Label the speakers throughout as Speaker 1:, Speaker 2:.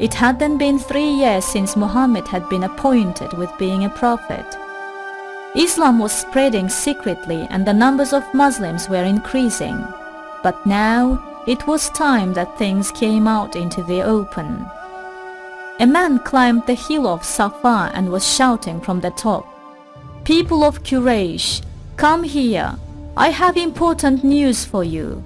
Speaker 1: It hadn't been 3 years since Muhammad had been appointed with being a prophet. Islam was spreading secretly and the numbers of Muslims were increasing. But now it was time that things came out into the open. A man climbed the hill of Safa and was shouting from the top, "People of Quraysh, come here. I have important news for you."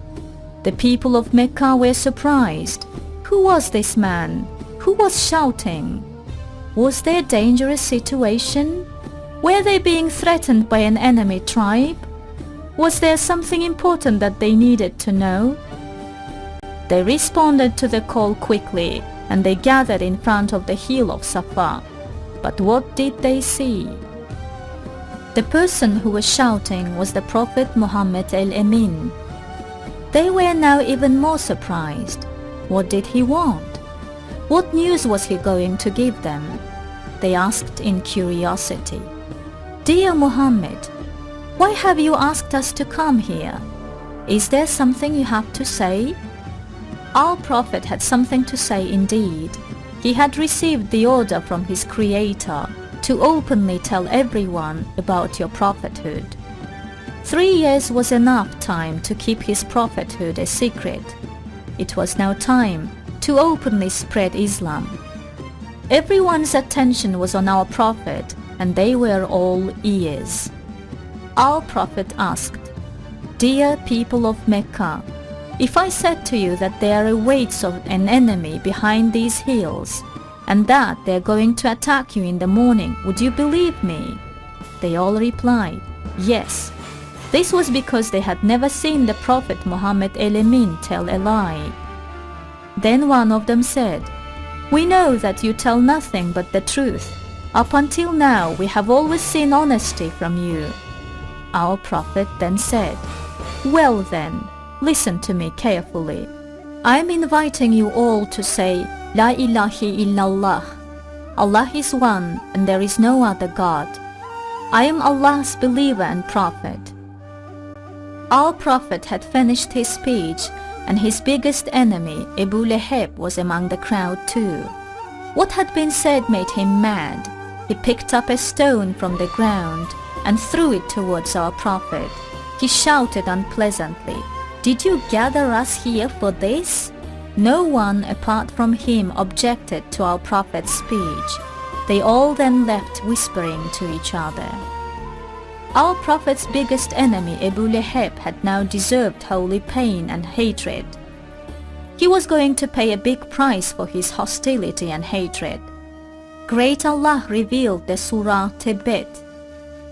Speaker 1: The people of Mecca were surprised. Who was this man? Who was shouting? Was there a dangerous situation? Were they being threatened by an enemy tribe? Was there something important that they needed to know? They responded to the call quickly and they gathered in front of the hill of Safa. But what did they see? The person who was shouting was the Prophet Muhammad al-Amin. They were now even more surprised. What did he want? What news was he going to give them? They asked in curiosity. "Dear Muhammad, why have you asked us to come here? Is there something you have to say?" Our Prophet had something to say indeed. He had received the order from his Creator to openly tell everyone about your prophethood. 3 years was enough time to keep his prophethood a secret. It was now time to openly spread Islam. Everyone's attention was on our Prophet and they were all ears. Our Prophet asked, "Dear people of Mecca, if I said to you that there awaits an enemy behind these hills and that they're going to attack you in the morning, would you believe me?" They all replied, "Yes." This was because they had never seen the Prophet Muhammad al-Amin tell a lie. Then one of them said, "We know that you tell nothing but the truth. Up until now we have always seen honesty from you." Our Prophet then said, "Well then, listen to me carefully. I am inviting you all to say, La ilaha illallah. Allah is one and there is no other God. I am Allah's believer and prophet." Our Prophet had finished his speech and his biggest enemy, Abu Lahab, was among the crowd too. What had been said made him mad. He picked up a stone from the ground and threw it towards our Prophet. He shouted unpleasantly, "Did you gather us here for this?" No one apart from him objected to our Prophet's speech. They all then left whispering to each other. Our Prophet's biggest enemy, Abu Lahab, had now deserved holy pain and hatred. He was going to pay a big price for his hostility and hatred. Great Allah revealed the Surah Tibet.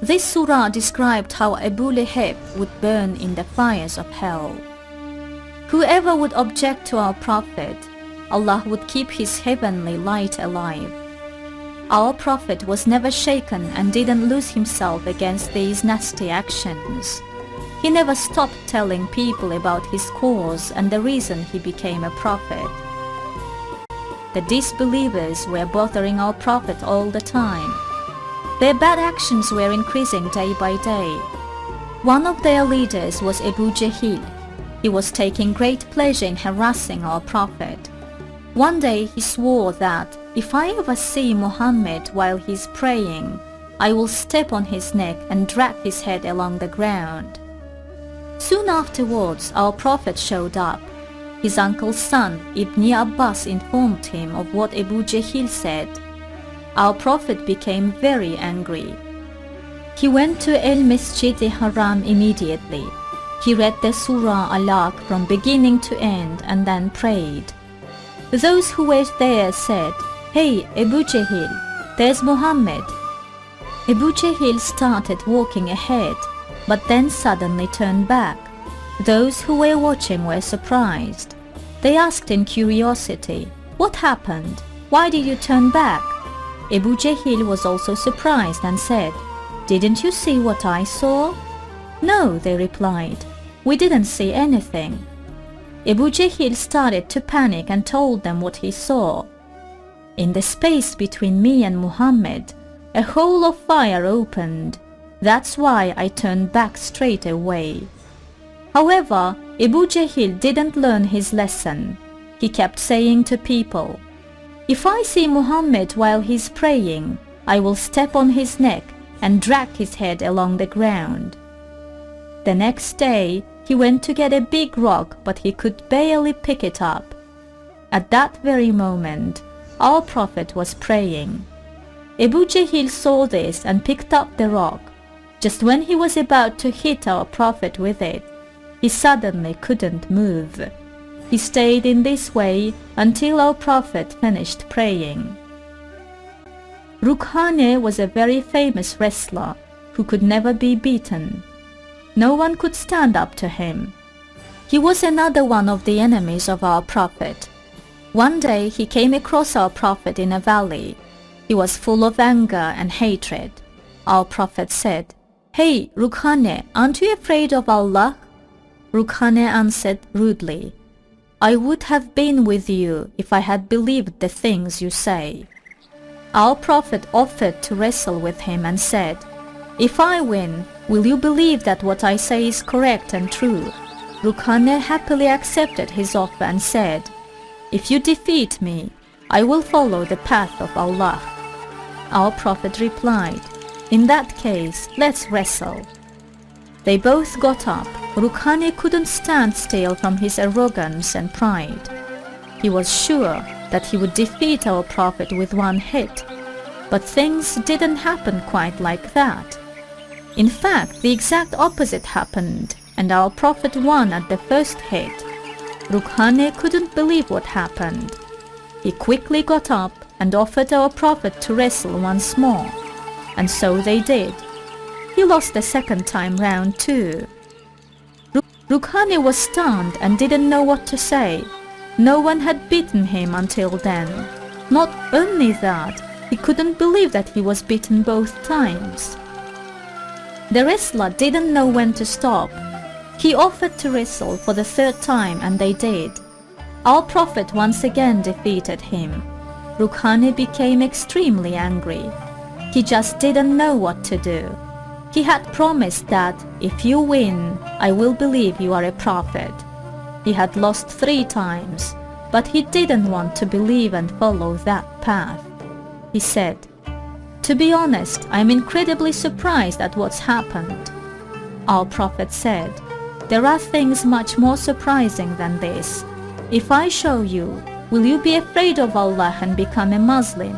Speaker 1: This surah described how Abu Lahab would burn in the fires of hell. Whoever would object to our Prophet, Allah would keep his heavenly light alive. Our Prophet was never shaken and didn't lose himself against these nasty actions. He never stopped telling people about his cause and the reason he became a prophet. The disbelievers were bothering our Prophet all the time. Their bad actions were increasing day by day. One of their leaders was Abu Jahl. He was taking great pleasure in harassing our Prophet. One day he swore that, "If I ever see Muhammad while he's praying, I will step on his neck and drag his head along the ground." Soon afterwards, our Prophet showed up. His uncle's son, Ibn Abbas, informed him of what Abu Jahl said. Our Prophet became very angry. He went to Al-Masjid Haram immediately. He read the Surah Alaq from beginning to end and then prayed. Those who were there said, "Hey, Abu Jahl, there's Muhammad." Abu Jahl started walking ahead, but then suddenly turned back. Those who were watching were surprised. They asked in curiosity, "What happened? Why did you turn back?" Abu Jahl was also surprised and said, "Didn't you see what I saw?" "No," they replied, "we didn't see anything." Abu Jahl started to panic and told them what he saw. "In the space between me and Muhammad, a hole of fire opened. That's why I turned back straight away." However, Abu Jahl didn't learn his lesson. He kept saying to people, If I see Muhammad while he's praying, I will step on his neck and drag his head along the ground." The next day, he went to get a big rock, but he could barely pick it up. At that very moment, our Prophet was praying. Abu Jahl saw this and picked up the rock. Just when he was about to hit our Prophet with it, he suddenly couldn't move. He stayed in this way until our Prophet finished praying. Rukane was a very famous wrestler who could never be beaten. No one could stand up to him. He was another one of the enemies of our Prophet. One day he came across our Prophet in a valley. He was full of anger and hatred. Our Prophet said, "Hey, Rukane, aren't you afraid of Allah?" Rukane answered rudely, "I would have been with you if I had believed the things you say." Our Prophet offered to wrestle with him and said, "If I win, will you believe that what I say is correct and true?" Rukane happily accepted his offer and said, "If you defeat me, I will follow the path of Allah." Our Prophet replied, "In that case, let's wrestle." They both got up. Rukane couldn't stand still from his arrogance and pride. He was sure that he would defeat our Prophet with one hit, but things didn't happen quite like that. In fact, the exact opposite happened, and our Prophet won at the first hit. Rukane couldn't believe what happened. He quickly got up and offered our Prophet to wrestle once more, and so they did. He lost the second time round too. Rukane was stunned and didn't know what to say. No one had beaten him until then. Not only that, he couldn't believe that he was beaten both times. The wrestler didn't know when to stop. He offered to wrestle for the third time and they did. Our Prophet once again defeated him. Rukane became extremely angry. He just didn't know what to do. He had promised that, "If you win, I will believe you are a prophet." He had lost 3 times, but he didn't want to believe and follow that path. He said, "To be honest, I'm incredibly surprised at what's happened." Our Prophet said, "There are things much more surprising than this. If I show you, will you be afraid of Allah and become a Muslim?"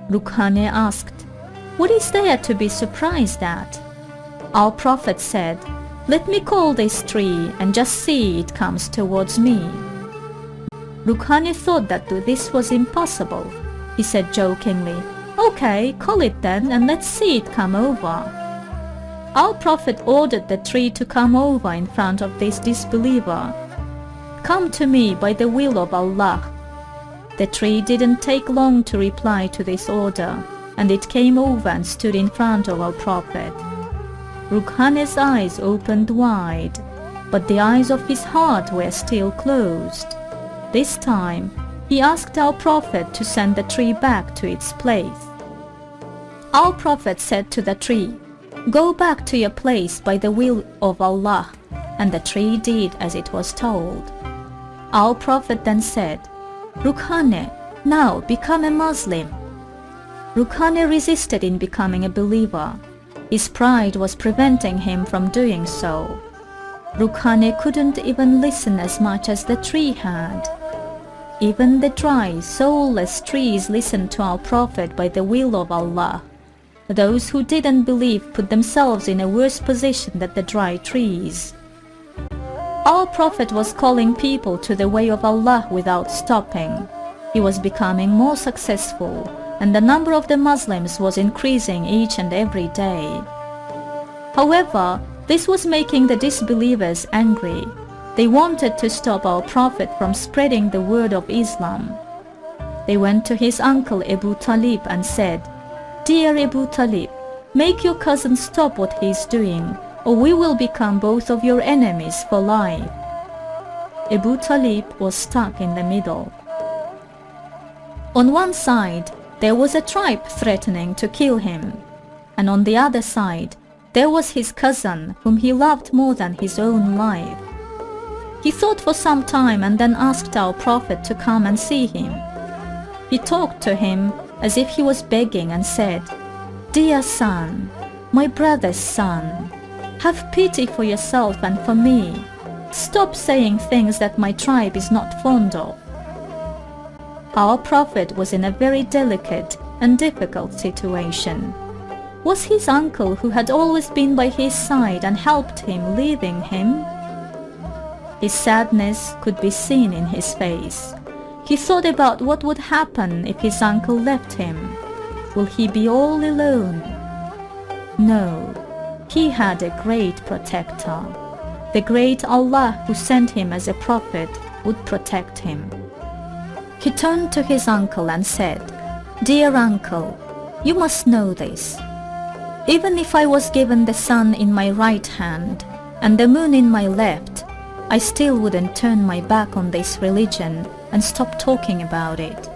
Speaker 1: Rukane asked, "What is there to be surprised at?" Our Prophet said, "Let me call this tree and just see it comes towards me." Rukane thought that this was impossible. He said jokingly, "Okay, call it then and let's see it come over." Our Prophet ordered the tree to come over in front of this disbeliever. "Come to me by the will of Allah." The tree didn't take long to reply to this order, and it came over and stood in front of our Prophet. Rukane's eyes opened wide, but the eyes of his heart were still closed. This time, he asked our Prophet to send the tree back to its place. Our Prophet said to the tree, "Go back to your place by the will of Allah," and the tree did as it was told. Our Prophet then said, "Rukane, now become a Muslim." Rukane resisted in becoming a believer. His pride was preventing him from doing so. Rukane couldn't even listen as much as the tree had. Even the dry, soulless trees listened to our Prophet by the will of Allah. Those who didn't believe put themselves in a worse position than the dry trees. Our Prophet was calling people to the way of Allah without stopping. He was becoming more successful, and the number of the Muslims was increasing each and every day. However, this was making the disbelievers angry. They wanted to stop our Prophet from spreading the word of Islam. They went to his uncle Abu Talib and said, "Dear Abu Talib, make your cousin stop what he is doing, or we will become both of your enemies for life." Abu Talib was stuck in the middle. On one side, there was a tribe threatening to kill him, and on the other side, there was his cousin whom he loved more than his own life. He thought for some time and then asked our Prophet to come and see him. He talked to him as if he was begging and said, "Dear son, my brother's son, have pity for yourself and for me. Stop saying things that my tribe is not fond of." Our prophet was in a very delicate and difficult situation. Was his uncle, who had always been by his side and helped him, leaving him? His sadness could be seen in his face. He thought about what would happen if his uncle left him. Will he be all alone? No, he had a great protector. The great Allah who sent him as a prophet would protect him. He turned to his uncle and said, "Dear uncle, you must know this. Even if I was given the sun in my right hand and the moon in my left, I still wouldn't turn my back on this religion and stop talking about it.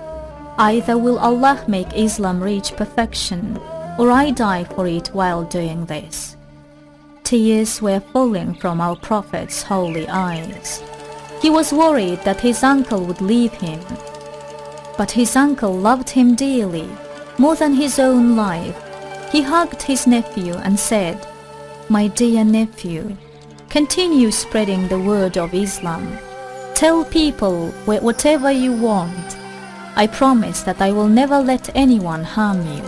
Speaker 1: Either will Allah make Islam reach perfection, or I die for it while doing this." Tears were falling from our prophet's holy eyes. He was worried that his uncle would leave him. But his uncle loved him dearly, more than his own life. He hugged his nephew and said, "My dear nephew, continue spreading the word of Islam. Tell people whatever you want. I promise that I will never let anyone harm you."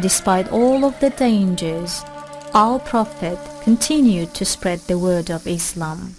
Speaker 1: Despite all of the dangers, our prophet continued to spread the word of Islam.